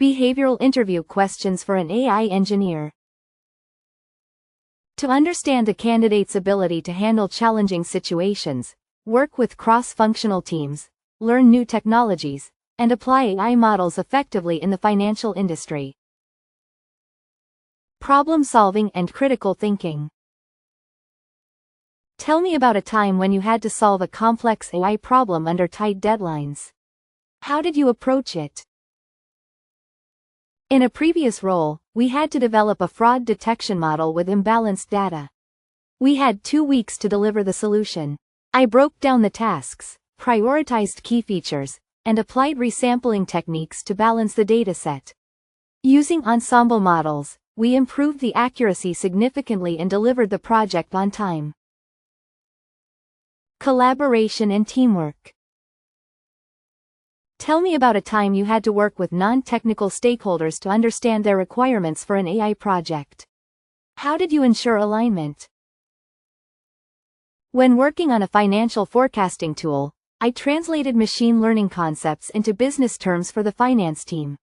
Behavioral interview questions for an AI engineer. To understand a candidate's ability to handle challenging situations, work with cross-functional teams, learn new technologies, and apply AI models effectively in the financial industry. Problem solving and critical thinking. Tell me about a time when you had to solve a complex AI problem under tight deadlines. How did you approach it? In a previous role, we had to develop a fraud detection model with imbalanced data. We had 2 weeks to deliver the solution. I broke down the tasks, prioritized key features, and applied resampling techniques to balance the dataset. Using ensemble models, we improved the accuracy significantly and delivered the project on time. Collaboration and teamwork. Tell me about a time you had to work with non-technical stakeholders to understand their requirements for an AI project. How did you ensure alignment? When working on a financial forecasting tool, I translated machine learning concepts into business terms for the finance team.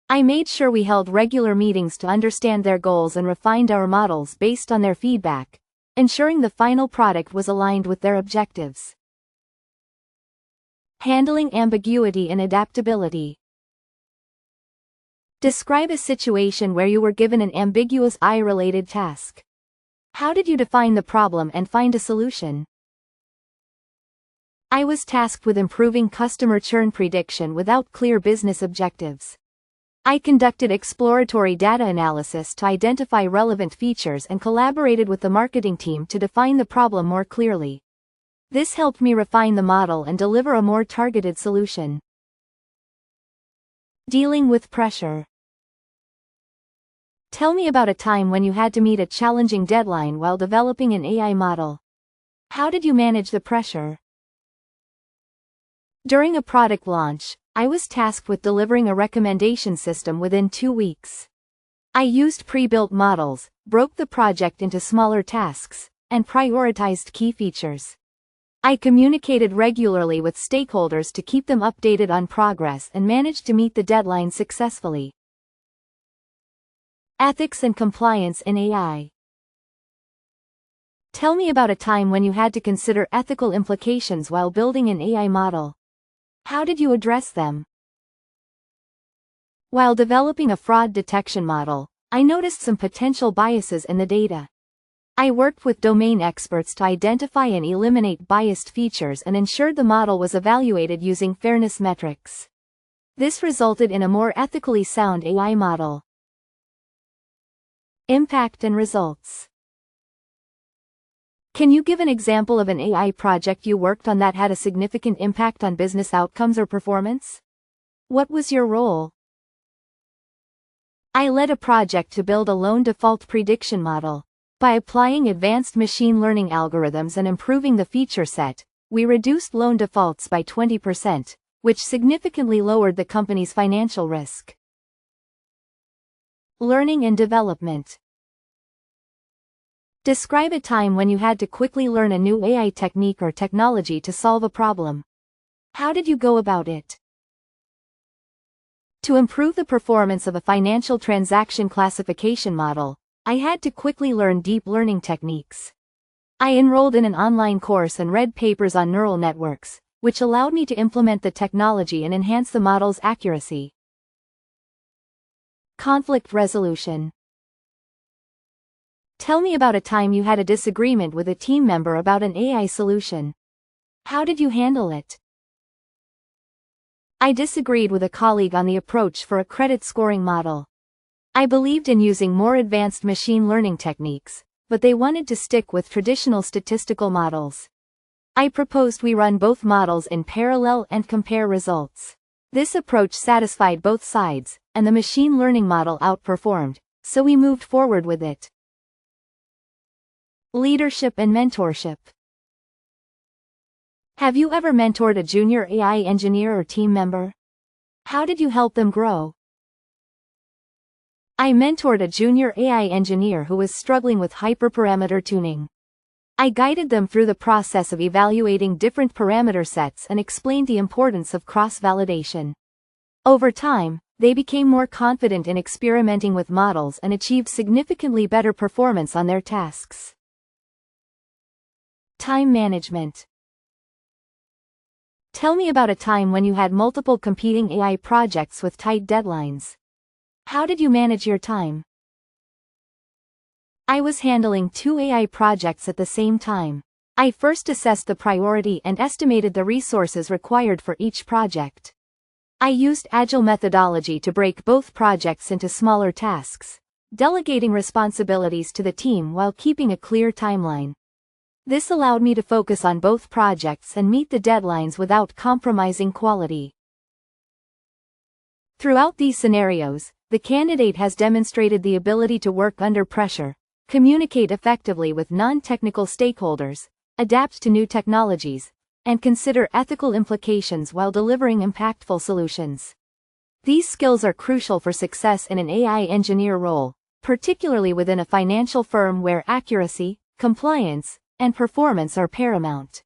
I made sure we held regular meetings to understand their goals and refined our models based on their feedback, ensuring the final product was aligned with their objectives. Handling ambiguity and adaptability. Describe a situation where you were given an ambiguous AI-related task. How did you define the problem and find a solution? I was tasked with improving customer churn prediction without clear business objectives. I conducted exploratory data analysis to identify relevant features and collaborated with the marketing team to define the problem more clearly. This helped me refine the model and deliver a more targeted solution. Dealing with pressure. Tell me about a time when you had to meet a challenging deadline while developing an AI model. How did you manage the pressure? During a product launch, I was tasked with delivering a recommendation system within 2 weeks. I used pre-built models, broke the project into smaller tasks, and prioritized key features. I communicated regularly with stakeholders to keep them updated on progress and managed to meet the deadline successfully. Ethics and compliance in AI. Tell me about a time when you had to consider ethical implications while building an AI model. How did you address them? While developing a fraud detection model, I noticed some potential biases in the data. I worked with domain experts to identify and eliminate biased features and ensured the model was evaluated using fairness metrics. This resulted in a more ethically sound AI model. Impact and results. Can you give an example of an AI project you worked on that had a significant impact on business outcomes or performance? What was your role? I led a project to build a loan default prediction model. By applying advanced machine learning algorithms and improving the feature set, we reduced loan defaults by 20%, which significantly lowered the company's financial risk. Learning and development. Describe a time when you had to quickly learn a new AI technique or technology to solve a problem. How did you go about it? To improve the performance of a financial transaction classification model, I had to quickly learn deep learning techniques. I enrolled in an online course and read papers on neural networks, which allowed me to implement the technology and enhance the model's accuracy. Conflict resolution. Tell me about a time you had a disagreement with a team member about an AI solution. How did you handle it? I disagreed with a colleague on the approach for a credit scoring model. I believed in using more advanced machine learning techniques, but they wanted to stick with traditional statistical models. I proposed we run both models in parallel and compare results. This approach satisfied both sides, and the machine learning model outperformed, so we moved forward with it. Leadership and mentorship. Have you ever mentored a junior AI engineer or team member? How did you help them grow? I mentored a junior AI engineer who was struggling with hyperparameter tuning. I guided them through the process of evaluating different parameter sets and explained the importance of cross-validation. Over time, They became more confident in experimenting with models and achieved significantly better performance on their tasks. Time management. Tell me about a time when you had multiple competing AI projects with tight deadlines. How did you manage your time? I was handling 2 AI projects at the same time. I first assessed the priority and estimated the resources required for each project. I used agile methodology to break both projects into smaller tasks, delegating responsibilities to the team while keeping a clear timeline. This allowed me to focus on both projects and meet the deadlines without compromising quality. Throughout these scenarios, the candidate has demonstrated the ability to work under pressure, communicate effectively with non-technical stakeholders, adapt to new technologies, and consider ethical implications while delivering impactful solutions. These skills are crucial for success in an AI engineer role, particularly within a financial firm where accuracy, compliance, and performance are paramount.